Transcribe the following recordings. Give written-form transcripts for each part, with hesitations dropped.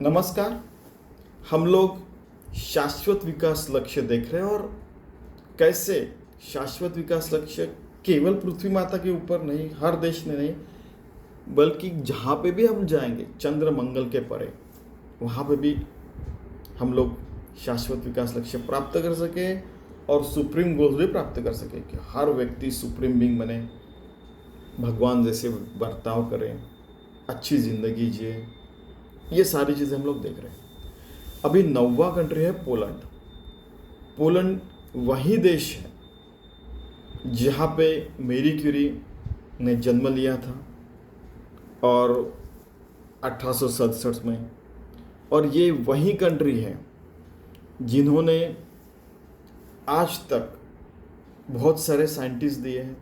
नमस्कार। हम लोग शाश्वत विकास लक्ष्य देख रहे हैं और कैसे शाश्वत विकास लक्ष्य केवल पृथ्वी माता के ऊपर नहीं, हर देश में नहीं, बल्कि जहाँ पे भी हम जाएंगे चंद्र मंगल के परे, वहाँ पे भी हम लोग शाश्वत विकास लक्ष्य प्राप्त कर सके और सुप्रीम गोल्स भी प्राप्त कर सके कि हर व्यक्ति सुप्रीम बीइंग बने, भगवान जैसे बर्ताव करें, अच्छी ज़िंदगी जिए। ये सारी चीज़ें हम लोग देख रहे हैं। अभी 9वां कंट्री है पोलैंड। पोलैंड वही देश है जहाँ पे मेरी क्यूरी ने जन्म लिया था और 1867 में, और ये वही कंट्री है जिन्होंने आज तक बहुत सारे साइंटिस्ट दिए हैं।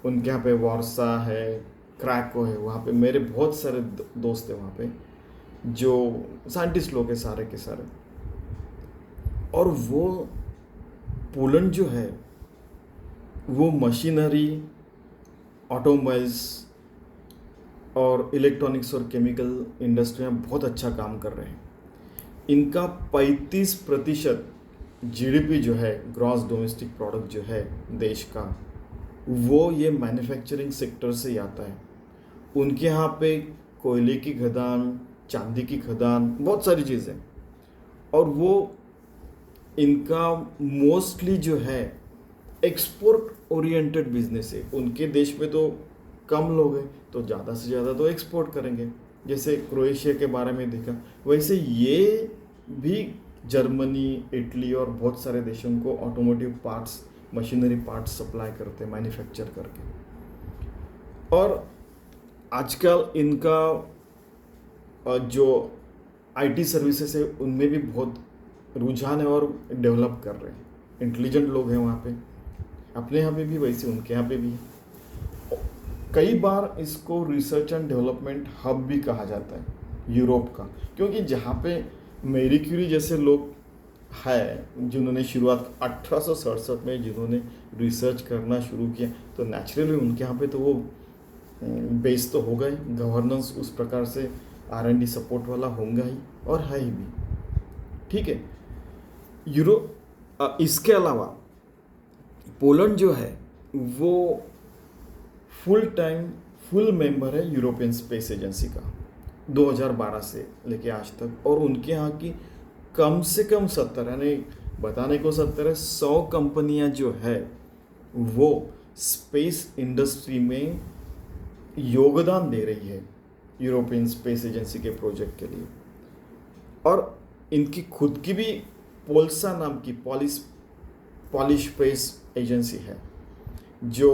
उनके यहाँ पे वारसा है, क्रैको है, वहाँ पे मेरे बहुत सारे दोस्त हैं वहाँ पे जो साइंटिस्ट लोग हैं सारे के सारे। और वो पोलैंड जो है वो मशीनरी, ऑटोमोबाइल्स और इलेक्ट्रॉनिक्स और केमिकल इंडस्ट्री में बहुत अच्छा काम कर रहे हैं। इनका 35% जीडीपी जो है, ग्रॉस डोमेस्टिक प्रोडक्ट जो है देश का, वो ये मैन्युफैक्चरिंग सेक्टर से ही आता है। उनके यहाँ पे कोयले की खदान, चांदी की खदान, बहुत सारी चीज़ें, और वो इनका मोस्टली जो है एक्सपोर्ट ओरिएंटेड बिजनेस है। उनके देश में तो कम लोग हैं तो ज़्यादा से ज़्यादा तो एक्सपोर्ट करेंगे। जैसे क्रोएशिया के बारे में देखा, वैसे ये भी जर्मनी, इटली और बहुत सारे देशों को automotive parts, machinery parts supply करते हैं मैन्युफैक्चर करके। और आजकल इनका जो आईटी सर्विसेज है उनमें भी बहुत रुझान है और डेवलप कर रहे हैं। इंटेलिजेंट लोग हैं वहाँ पे, अपने यहाँ पे भी वैसे उनके यहाँ पे भी है। कई बार इसको रिसर्च एंड डेवलपमेंट हब भी कहा जाता है यूरोप का, क्योंकि जहाँ पे मैरी क्यूरी जैसे लोग हैं जिन्होंने शुरुआत 1867 में जिन्होंने रिसर्च करना शुरू किया, तो नेचुरली उनके यहाँ पे तो वो बेस तो होगा ही, गवर्नेंस उस प्रकार से R&D सपोर्ट वाला होगा ही और है ही भी। ठीक है। इसके अलावा पोलैंड जो है वो फुल मेंबर है यूरोपियन स्पेस एजेंसी का 2012 से लेके आज तक। और उनके यहाँ की कम से कम 70, यानी बताने को 70 है, 100 कंपनियां जो है वो स्पेस इंडस्ट्री में योगदान दे रही है यूरोपियन स्पेस एजेंसी के प्रोजेक्ट के लिए। और इनकी खुद की भी पोल्सा नाम की पॉलिश स्पेस एजेंसी है जो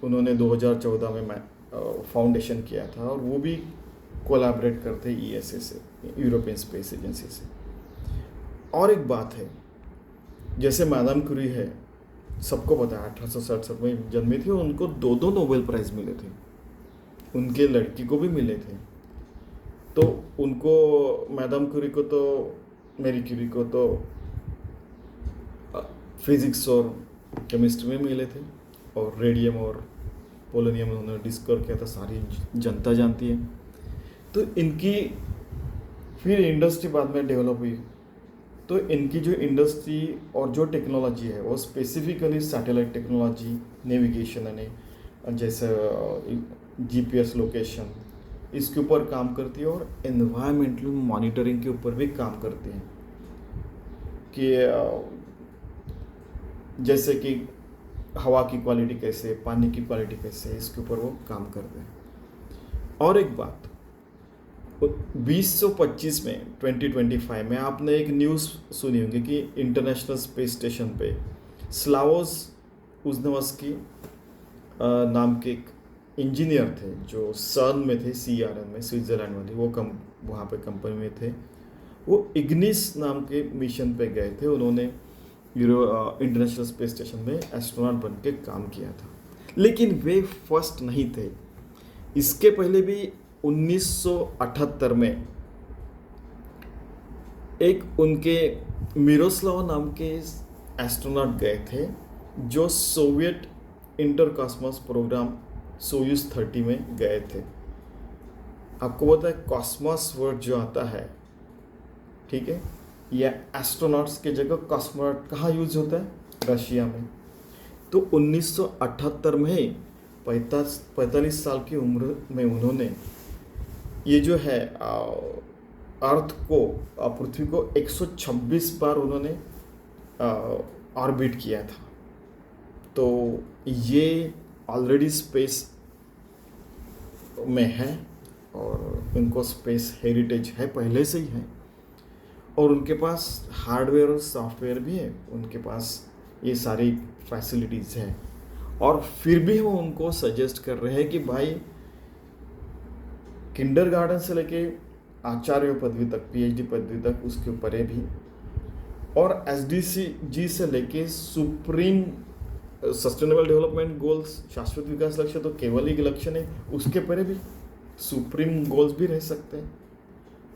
उन्होंने 2014 में फाउंडेशन किया था, और वो भी कोलैबोरेट करते ESA से, यूरोपियन स्पेस एजेंसी से। और एक बात है, जैसे मैडम क्यूरी है, सबको पता है 1867 में जन्मी थी और उनको 2 नोबेल प्राइज़ मिले थे। उनके लड़की को भी मिले थे। तो उनको, मैडम क्यूरी को तो, मैरी क्यूरी को तो फिजिक्स और केमिस्ट्री में मिले थे, और रेडियम और पोलोनियम उन्होंने डिस्कवर किया था, सारी जनता जानती है। तो इनकी फिर इंडस्ट्री बाद में डेवलप हुई। तो इनकी जो इंडस्ट्री और जो टेक्नोलॉजी है वो स्पेसिफिकली सैटेलाइट टेक्नोलॉजी, नेविगेशन यानी जैसे GPS लोकेशन, इसके ऊपर काम करती है, और एनवायरमेंटल मॉनिटरिंग के ऊपर भी काम करती है कि जैसे कि हवा की क्वालिटी कैसे, पानी की क्वालिटी कैसे, इसके ऊपर वो काम करते हैं। और एक बात, 2025 में 2025 में आपने एक न्यूज़ सुनी होगी कि इंटरनेशनल स्पेस स्टेशन पे स्लावोस उज़्नवस्की नाम के एक इंजीनियर थे जो सर्न में थे, CERN में, स्विट्ज़रलैंड वाली वो वहाँ पे कंपनी में थे। वो इग्निस नाम के मिशन पे गए थे। उन्होंने इंटरनेशनल स्पेस स्टेशन में एस्ट्रोनॉट बन के काम किया था। लेकिन वे फर्स्ट नहीं थे। इसके पहले भी 1978 में एक उनके मिरोस्लाव नाम के एस्ट्रोनॉट गए थे जो Soviet Intercosmos programme Soyuz 30 में गए थे। आपको पता है कॉस्मोस वर्ड जो आता है, ठीक है, या एस्ट्रोनॉट्स की जगह कॉस्मोनॉट कहाँ यूज होता है? रशिया में। तो 1978 में 45 साल की उम्र में उन्होंने ये जो है अर्थ को, पृथ्वी को 126 बार उन्होंने ऑर्बिट किया था। तो ये ऑलरेडी स्पेस में है और उनको स्पेस हेरिटेज है, पहले से ही है, और उनके पास हार्डवेयर और सॉफ्टवेयर भी है, उनके पास ये सारी फैसिलिटीज़ हैं। और फिर भी हम उनको सजेस्ट कर रहे हैं कि भाई किंडरगार्टन से लेके आचार्य पदवी तक, पीएचडी पदवी तक, उसके ऊपर है भी, और एसडीजी से लेके सुप्रीम सस्टेनेबल डेवलपमेंट गोल्स, शाश्वत विकास लक्ष्य तो केवल एक लक्ष्य नहीं, उसके परे भी सुप्रीम गोल्स भी रह सकते हैं।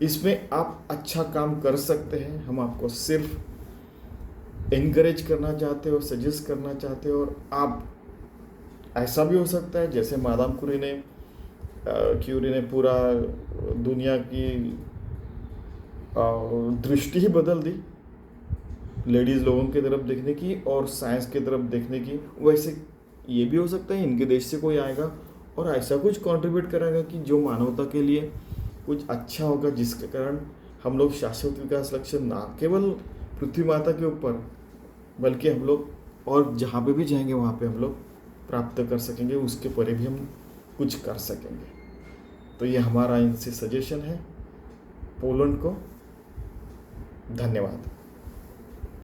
इसमें आप अच्छा काम कर सकते हैं। हम आपको सिर्फ इनकरेज करना चाहते हो, सजेस्ट करना चाहते हो। और आप, ऐसा भी हो सकता है जैसे मादाम क्यूरी ने पूरा दुनिया की दृष्टि ही बदल दी, लेडीज़ लोगों की तरफ देखने की और साइंस की तरफ देखने की, वैसे ये भी हो सकता है इनके देश से कोई आएगा और ऐसा कुछ कंट्रीब्यूट करेगा कि जो मानवता के लिए कुछ अच्छा होगा, जिसके कारण हम लोग शाश्वत विकास लक्ष्य ना केवल पृथ्वी माता के ऊपर, बल्कि हम लोग और जहाँ पे भी जाएंगे वहाँ पे हम लोग प्राप्त कर सकेंगे, उसके परे भी हम कुछ कर सकेंगे। तो ये हमारा इनसे सजेशन है। पोलैंड को धन्यवाद।